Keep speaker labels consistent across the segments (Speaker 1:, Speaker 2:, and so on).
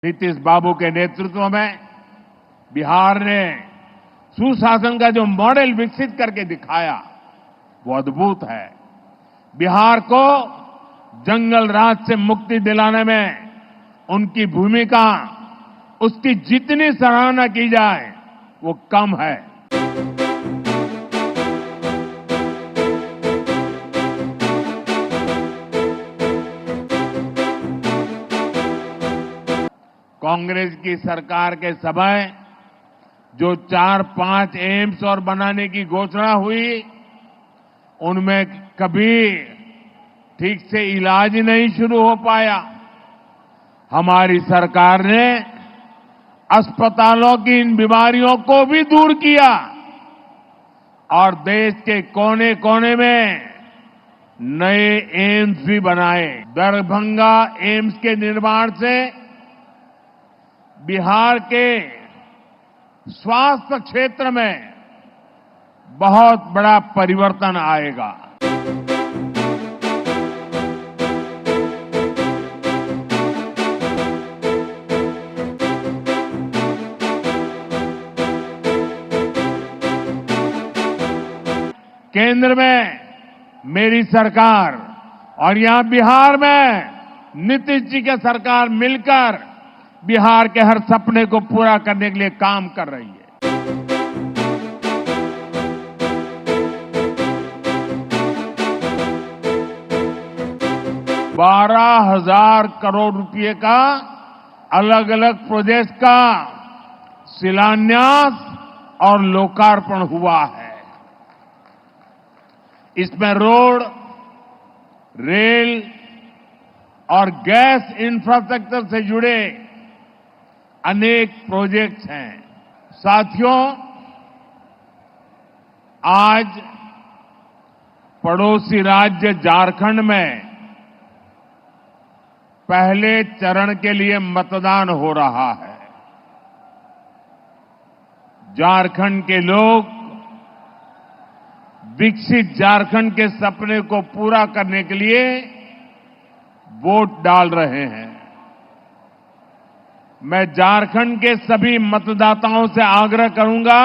Speaker 1: नीतीश बाबू के नेतृत्व में बिहार ने सुशासन का जो मॉडल विकसित करके दिखाया वो अद्भुत है। बिहार को जंगल राज से मुक्ति दिलाने में उनकी भूमिका, उसकी जितनी सराहना की जाए वो कम है। कांग्रेस की सरकार के समय जो 4-5 एम्स और बनाने की घोषणा हुई, उनमें कभी ठीक से इलाज नहीं शुरू हो पाया। हमारी सरकार ने अस्पतालों की इन बीमारियों को भी दूर किया और देश के कोने कोने में नए एम्स भी बनाए। दरभंगा एम्स के निर्माण से बिहार के स्वास्थ्य क्षेत्र में बहुत बड़ा परिवर्तन आएगा। केंद्र में मेरी सरकार और यहां बिहार में नीतीश जी की सरकार मिलकर बिहार के हर सपने को पूरा करने के लिए काम कर रही है। 12,000 करोड़ रुपए का अलग अलग प्रोजेक्ट का शिलान्यास और लोकार्पण हुआ है। इसमें रोड, रेल और गैस इंफ्रास्ट्रक्चर से जुड़े अनेक प्रोजेक्ट्स हैं। साथियों, आज पड़ोसी राज्य झारखंड में पहले चरण के लिए मतदान हो रहा है। झारखंड के लोग विकसित झारखंड के सपने को पूरा करने के लिए वोट डाल रहे हैं। मैं झारखंड के सभी मतदाताओं से आग्रह करूंगा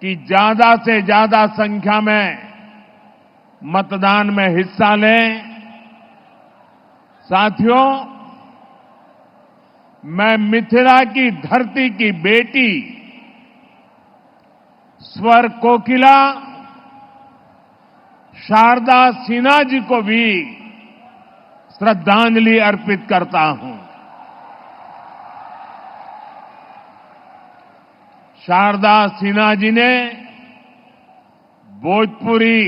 Speaker 1: कि ज्यादा से ज्यादा संख्या में मतदान में हिस्सा लें। साथियों, मैं मिथिला की धरती की बेटी स्वर कोकिला शारदा सिन्हा जी को भी श्रद्धांजलि अर्पित करता हूं। शारदा सिन्हा जी ने भोजपुरी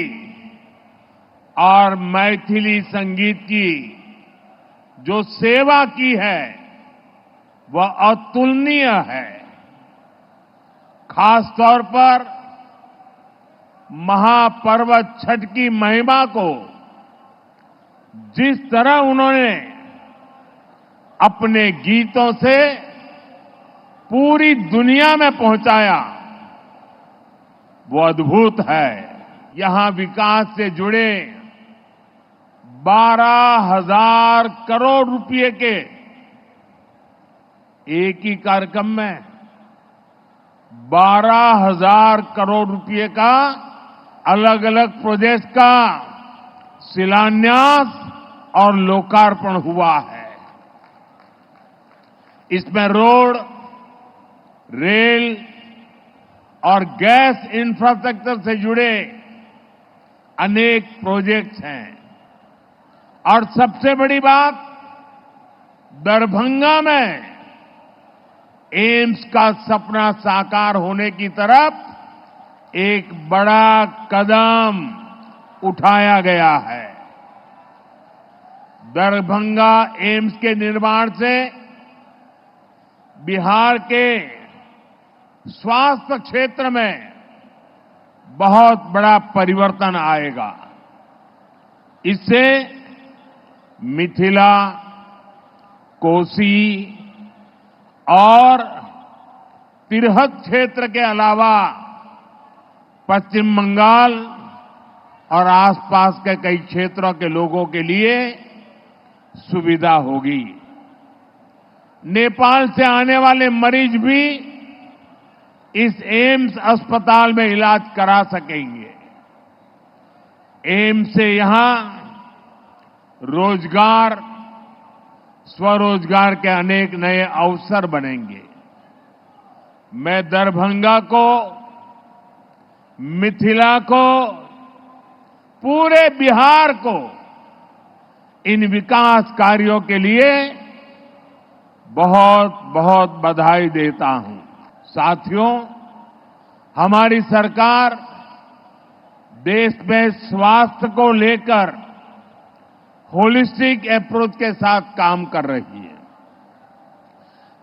Speaker 1: और मैथिली संगीत की जो सेवा की है वह अतुलनीय है। खास तौर पर महापर्व छठ की महिमा को जिस तरह उन्होंने अपने गीतों से पूरी दुनिया में पहुंचाया वो अद्भुत है। यहां विकास से जुड़े 12,000 करोड़ रुपए के एक ही कार्यक्रम में 12,000 करोड़ रुपए का अलग अलग प्रोजेक्ट का शिलान्यास और लोकार्पण हुआ है। इसमें रोड, रेल और गैस इंफ्रास्ट्रक्चर से जुड़े अनेक प्रोजेक्ट्स हैं। और सबसे बड़ी बात, दरभंगा में एम्स का सपना साकार होने की तरफ एक बड़ा कदम उठाया गया है। दरभंगा एम्स के निर्माण से बिहार के स्वास्थ्य क्षेत्र में बहुत बड़ा परिवर्तन आएगा। इससे मिथिला, कोसी और तिरहुत क्षेत्र के अलावा पश्चिम बंगाल और आसपास के कई क्षेत्रों के लोगों के लिए सुविधा होगी। नेपाल से आने वाले मरीज भी इस एम्स अस्पताल में इलाज करा सकेंगे। एम्स से यहां रोजगार, स्वरोजगार के अनेक नए अवसर बनेंगे। मैं दरभंगा को, मिथिला को, पूरे बिहार को इन विकास कार्यों के लिए बहुत बहुत बधाई देता हूं। साथियों, हमारी सरकार देश में स्वास्थ्य को लेकर होलिस्टिक अप्रोच के साथ काम कर रही है।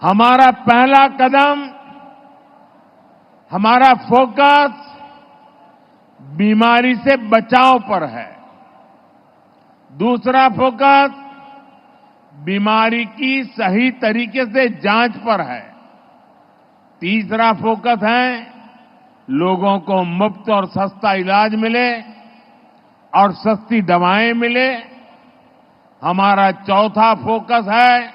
Speaker 1: हमारा पहला कदम, हमारा फोकस बीमारी से बचाव पर है। दूसरा फोकस बीमारी की सही तरीके से जांच पर है। तीसरा फोकस है लोगों को मुफ्त और सस्ता इलाज मिले और सस्ती दवाएं मिले। हमारा चौथा फोकस है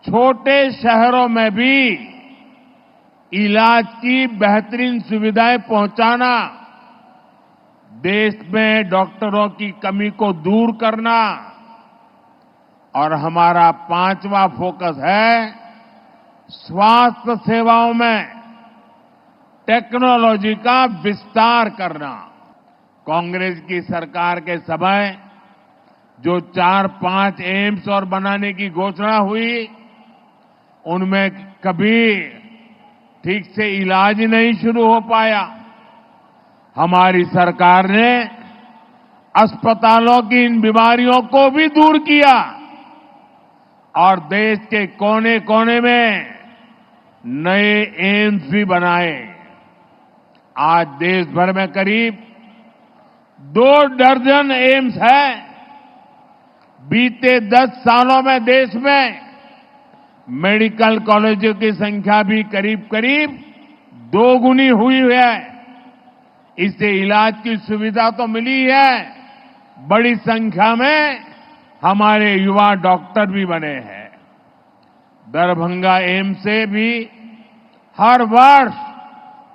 Speaker 1: छोटे शहरों में भी इलाज की बेहतरीन सुविधाएं पहुंचाना, देश में डॉक्टरों की कमी को दूर करना। और हमारा पांचवा फोकस है स्वास्थ्य सेवाओं में टेक्नोलॉजी का विस्तार करना। कांग्रेस की सरकार के समय जो 4-5 एम्स और बनाने की घोषणा हुई, उनमें कभी ठीक से इलाज नहीं शुरू हो पाया। हमारी सरकार ने अस्पतालों की इन बीमारियों को भी दूर किया और देश के कोने कोने में नए एम्स भी बनाए। आज देश भर में करीब 2 दर्जन एम्स है। बीते 10 सालों में देश में मेडिकल कॉलेजों की संख्या भी करीब करीब 2 गुनी हुई है। इससे इलाज की सुविधा तो मिली है, बड़ी संख्या में हमारे युवा डॉक्टर भी बने हैं। दरभंगा एम्स से भी हर वर्ष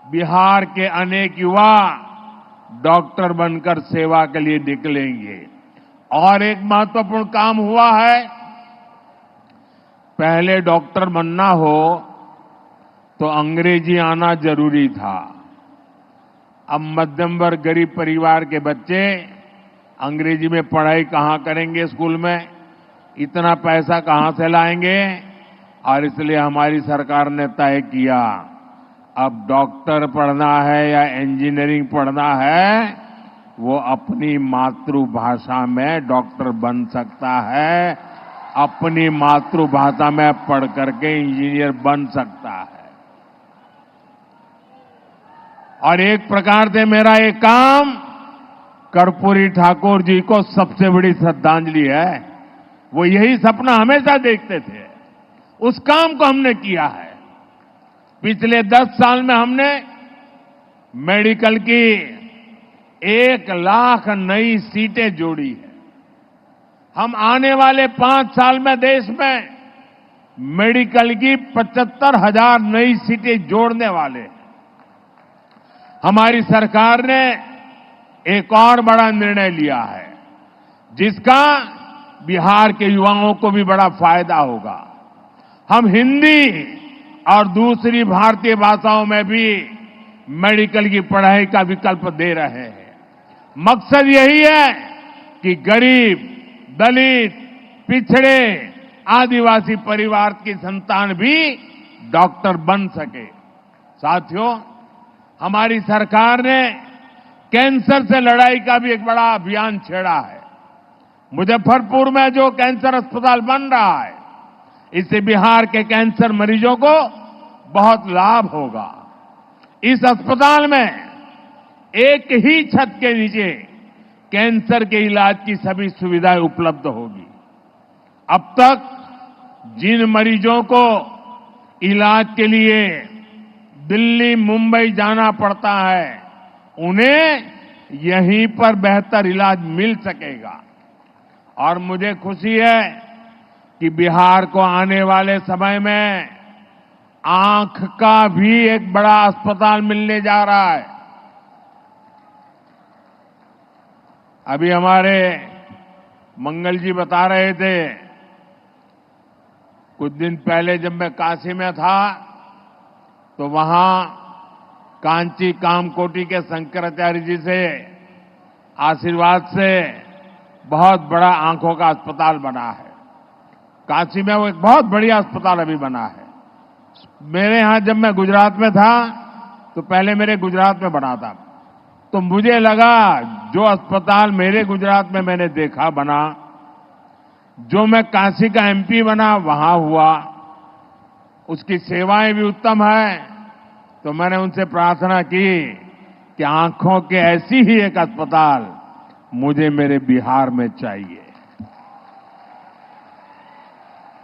Speaker 1: बिहार के अनेक युवा डॉक्टर बनकर सेवा के लिए निकलेंगे। और एक महत्वपूर्ण काम हुआ है, पहले डॉक्टर बनना हो तो अंग्रेजी आना जरूरी था। अब मध्यम वर्ग गरीब परिवार के बच्चे अंग्रेजी में पढ़ाई कहां करेंगे, स्कूल में इतना पैसा कहां से लाएंगे। और इसलिए हमारी सरकार ने तय किया, अब डॉक्टर पढ़ना है या इंजीनियरिंग पढ़ना है, वो अपनी मातृभाषा में डॉक्टर बन सकता है, अपनी मातृभाषा में पढ़ करके इंजीनियर बन सकता है। और एक प्रकार से मेरा ये काम कर्पूरी ठाकुर जी को सबसे बड़ी श्रद्धांजलि है। वो यही सपना हमेशा देखते थे, उस काम को हमने किया है। पिछले 10 साल में हमने मेडिकल की 1 लाख नई सीटें जोड़ी है। हम आने वाले 5 साल में देश में मेडिकल की 75,000 नई सीटें जोड़ने वाले हैं। हमारी सरकार ने एक और बड़ा निर्णय लिया है, जिसका बिहार के युवाओं को भी बड़ा फायदा होगा। हम हिंदी और दूसरी भारतीय भाषाओं में भी मेडिकल की पढ़ाई का विकल्प दे रहे हैं। मकसद यही है कि गरीब, दलित, पिछड़े, आदिवासी परिवार की संतान भी डॉक्टर बन सके। साथियों, हमारी सरकार ने कैंसर से लड़ाई का भी एक बड़ा अभियान छेड़ा है। मुजफ्फरपुर में जो कैंसर अस्पताल बन रहा है, इससे बिहार के कैंसर मरीजों को बहुत लाभ होगा। इस अस्पताल में एक ही छत के नीचे कैंसर के इलाज की सभी सुविधाएं उपलब्ध होगी। अब तक जिन मरीजों को इलाज के लिए दिल्ली, मुंबई जाना पड़ता है, उन्हें यहीं पर बेहतर इलाज मिल सकेगा। और मुझे खुशी है कि बिहार को आने वाले समय में आंख का भी एक बड़ा अस्पताल मिलने जा रहा है। अभी हमारे मंगल जी बता रहे थे, कुछ दिन पहले जब मैं काशी में था तो वहां कांची कामकोटी के शंकराचार्य जी से आशीर्वाद से बहुत बड़ा आंखों का अस्पताल बना है। काशी में वो एक बहुत बढ़िया अस्पताल अभी बना है। मेरे यहां जब मैं गुजरात में था तो पहले मेरे गुजरात में बना था, तो मुझे लगा जो अस्पताल मेरे गुजरात में मैंने देखा बना, जो मैं काशी का एमपी बना वहां हुआ, उसकी सेवाएं भी उत्तम है। तो मैंने उनसे प्रार्थना की कि आंखों के ऐसी ही एक अस्पताल मुझे मेरे बिहार में चाहिए,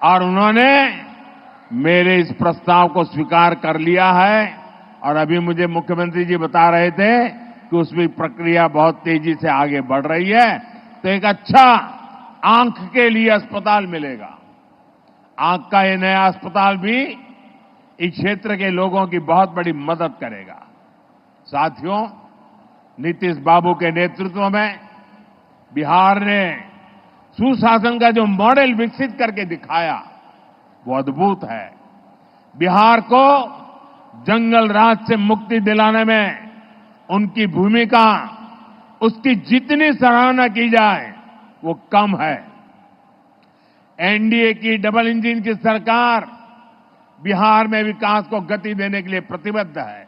Speaker 1: और उन्होंने मेरे इस प्रस्ताव को स्वीकार कर लिया है। और अभी मुझे मुख्यमंत्री जी बता रहे थे कि उसमें प्रक्रिया बहुत तेजी से आगे बढ़ रही है, तो एक अच्छा आंख के लिए अस्पताल मिलेगा। आंख का ये नया अस्पताल भी इस क्षेत्र के लोगों की बहुत बड़ी मदद करेगा। साथियों, नीतीश बाबू के नेतृत्व में बिहार ने सुशासन का जो मॉडल विकसित करके दिखाया वो अद्भुत है। बिहार को जंगल राज से मुक्ति दिलाने में उनकी भूमिका, उसकी जितनी सराहना की जाए वो कम है। एनडीए की डबल इंजन की सरकार बिहार में विकास को गति देने के लिए प्रतिबद्ध है।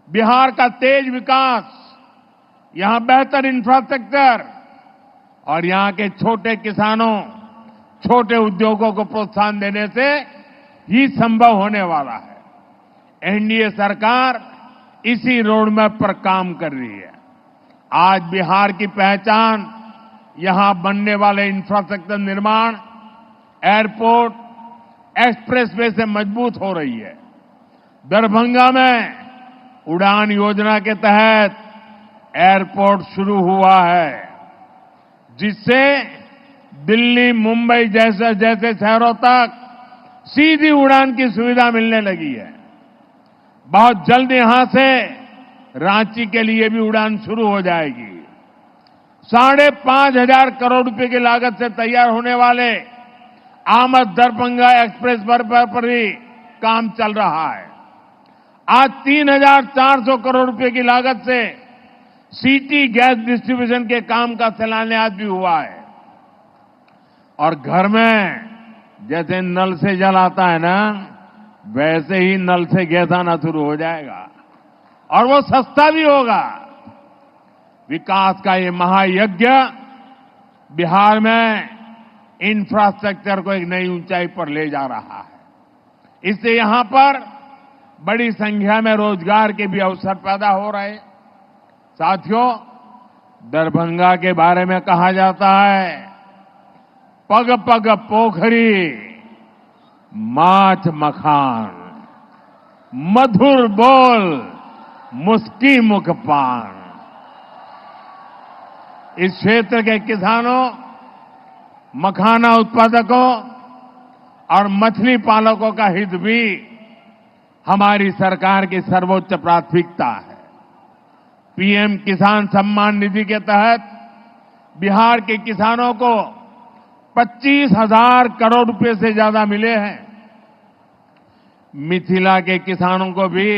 Speaker 1: बिहार का तेज विकास, यहां बेहतर इंफ्रास्ट्रक्चर और यहां के छोटे किसानों, छोटे उद्योगों को प्रोत्साहन देने से ही संभव होने वाला है। एनडीए सरकार इसी रोडमैप पर काम कर रही है। आज बिहार की पहचान यहां बनने वाले इंफ्रास्ट्रक्चर निर्माण, एयरपोर्ट, एक्सप्रेसवे से मजबूत हो रही है। दरभंगा में उड़ान योजना के तहत एयरपोर्ट शुरू हुआ है, जिससे दिल्ली, मुंबई जैसे शहरों तक सीधी उड़ान की सुविधा मिलने लगी है। बहुत जल्द यहां से रांची के लिए भी उड़ान शुरू हो जाएगी। 5,500 करोड़ रुपए की लागत से तैयार होने वाले आमद दरभंगा एक्सप्रेस पर भी काम चल रहा है। आज 3,400 करोड़ रुपए की लागत से सिटी गैस डिस्ट्रीब्यूशन के काम का शिलान्यास भी हुआ है। और घर में जैसे नल से जल आता है ना, वैसे ही नल से गैस आना शुरू हो जाएगा, और वो सस्ता भी होगा। विकास का ये महायज्ञ बिहार में इंफ्रास्ट्रक्चर को एक नई ऊंचाई पर ले जा रहा है। इससे यहां पर बड़ी संख्या में रोजगार के भी अवसर पैदा हो रहे। साथियों, दरभंगा के बारे में कहा जाता है, पग पग पोखरी माछ मखान, मधुर बोल मुस्की मुख पान। इस क्षेत्र के किसानों, मखाना उत्पादकों और मछली पालकों का हित भी हमारी सरकार की सर्वोच्च प्राथमिकता है। पीएम किसान सम्मान निधि के तहत बिहार के किसानों को 25,000 करोड़ रुपए से ज्यादा मिले हैं। मिथिला के किसानों को भी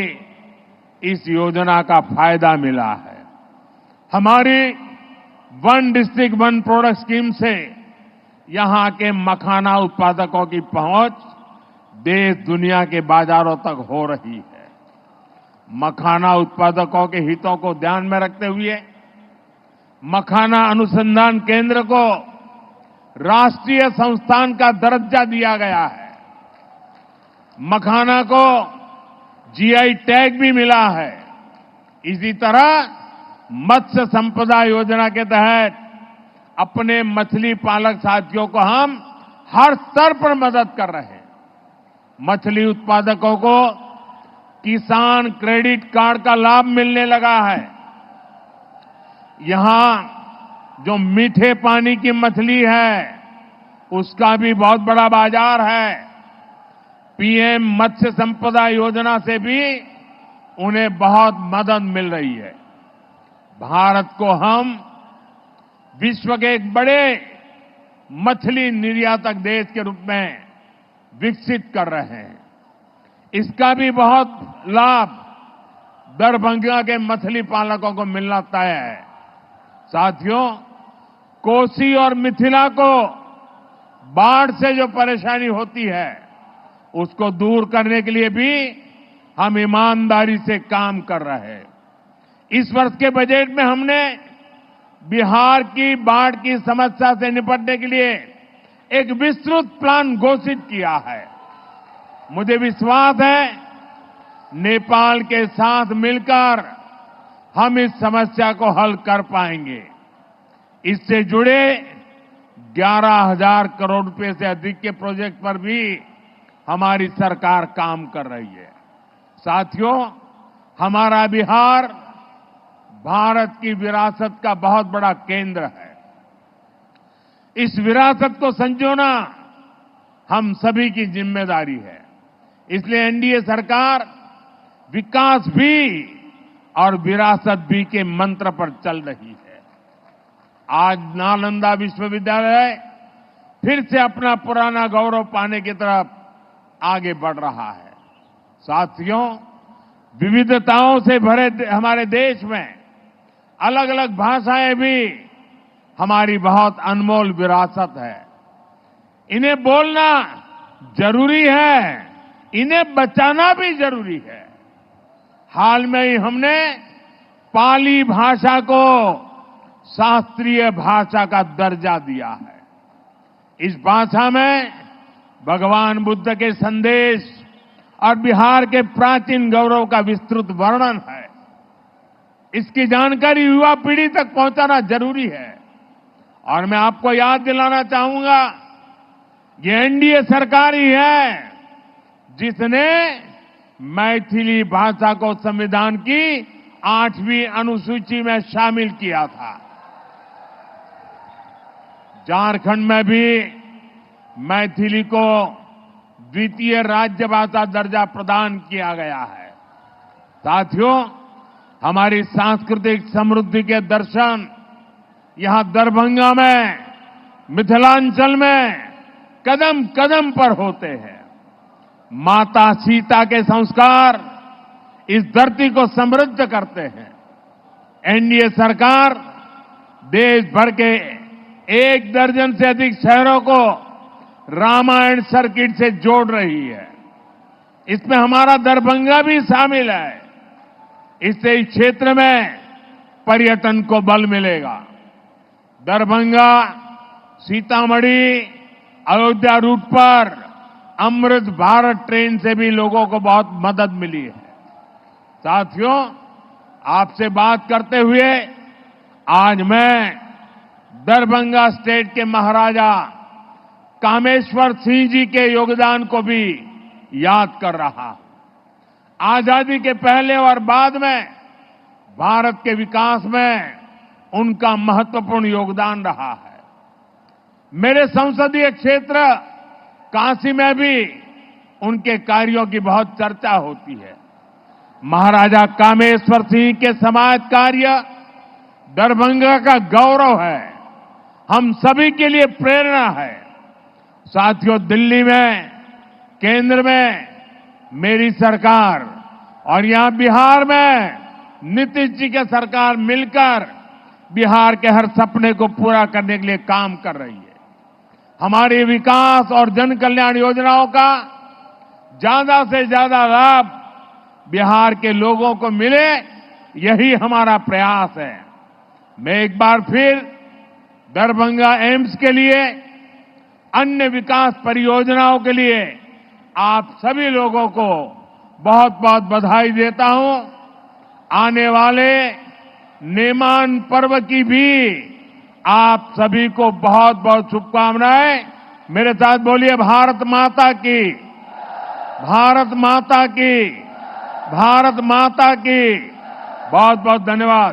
Speaker 1: इस योजना का फायदा मिला है। हमारी one district one product scheme से यहां के मखाना उत्पादकों की पहुंच देश दुनिया के बाजारों तक हो रही है। मखाना उत्पादकों के हितों को ध्यान में रखते हुए मखाना अनुसंधान केंद्र को राष्ट्रीय संस्थान का दर्जा दिया गया है। मखाना को जीआई टैग भी मिला है। इसी तरह मत्स्य संपदा योजना के तहत अपने मछली पालक साथियों को हम हर स्तर पर मदद कर रहे हैं। मछली उत्पादकों को किसान क्रेडिट कार्ड का लाभ मिलने लगा है। यहां जो मीठे पानी की मछली है उसका भी बहुत बड़ा बाजार है। पीएम मत्स्य संपदा योजना से भी उन्हें बहुत मदद मिल रही है। भारत को हम विश्व के एक बड़े मछली निर्यातक देश के रूप में विकसित कर रहे हैं। इसका भी बहुत लाभ दरभंगा के मछली पालकों को मिलना तय है। साथियों, कोसी और मिथिला को बाढ़ से जो परेशानी होती है उसको दूर करने के लिए भी हम ईमानदारी से काम कर रहे हैं। इस वर्ष के बजट में हमने बिहार की बाढ़ की समस्या से निपटने के लिए एक विस्तृत प्लान घोषित किया है। मुझे विश्वास है नेपाल के साथ मिलकर हम इस समस्या को हल कर पाएंगे। इससे जुड़े 11,000 करोड़ रुपए से अधिक के प्रोजेक्ट पर भी हमारी सरकार काम कर रही है। साथियों, हमारा बिहार भारत की विरासत का बहुत बड़ा केंद्र है। इस विरासत को संजोना हम सभी की जिम्मेदारी है। इसलिए एनडीए सरकार विकास भी और विरासत भी के मंत्र पर चल रही है। आज नालंदा विश्वविद्यालय फिर से अपना पुराना गौरव पाने की तरफ आगे बढ़ रहा है। साथियों, विविधताओं से भरे हमारे देश में अलग अलग भाषाएं भी हमारी बहुत अनमोल विरासत है। इन्हें बोलना जरूरी है, इन्हें बचाना भी जरूरी है। हाल में ही हमने पाली भाषा को शास्त्रीय भाषा का दर्जा दिया है। इस भाषा में भगवान बुद्ध के संदेश और बिहार के प्राचीन गौरव का विस्तृत वर्णन है। इसकी जानकारी युवा पीढ़ी तक पहुंचाना जरूरी है। और मैं आपको याद दिलाना चाहूंगा, ये एनडीए सरकार ही है जिसने मैथिली भाषा को संविधान की 8वीं अनुसूची में शामिल किया था। झारखंड में भी मैथिली को द्वितीय राज्य भाषा दर्जा प्रदान किया गया है। साथियों, हमारी सांस्कृतिक समृद्धि के दर्शन यहां दरभंगा में, मिथिलांचल में कदम कदम पर होते हैं। माता सीता के संस्कार इस धरती को समृद्ध करते हैं। एनडीए सरकार देश भर के 1 दर्जन से अधिक शहरों को रामायण सर्किट से जोड़ रही है। इसमें हमारा दरभंगा भी शामिल है। इससे इस क्षेत्र में पर्यटन को बल मिलेगा। दरभंगा सीतामढ़ी अयोध्या रूट पर अमृत भारत ट्रेन से भी लोगों को बहुत मदद मिली है। साथियों, आपसे बात करते हुए आज मैं दरभंगा स्टेट के महाराजा कामेश्वर सिंह जी के योगदान को भी याद कर रहा हूं। आजादी के पहले और बाद में भारत के विकास में उनका महत्वपूर्ण योगदान रहा है। मेरे संसदीय क्षेत्र काशी में भी उनके कार्यों की बहुत चर्चा होती है। महाराजा कामेश्वर सिंह के समाज कार्य दरभंगा का गौरव है, हम सभी के लिए प्रेरणा है। साथियों, दिल्ली में, केंद्र में मेरी सरकार और यहां बिहार में नीतीश जी की सरकार मिलकर बिहार के हर सपने को पूरा करने के लिए काम कर रही है। हमारी विकास और जन कल्याण योजनाओं का ज्यादा से ज्यादा लाभ बिहार के लोगों को मिले, यही हमारा प्रयास है। मैं एक बार फिर दरभंगा एम्स के लिए, अन्य विकास परियोजनाओं के लिए आप सभी लोगों को बहुत बहुत बधाई देता हूं। आने वाले नेमान पर्व की भी आप सभी को बहुत बहुत शुभकामनाएं। मेरे साथ बोलिए, भारत माता की, भारत माता की, भारत माता की। बहुत बहुत धन्यवाद।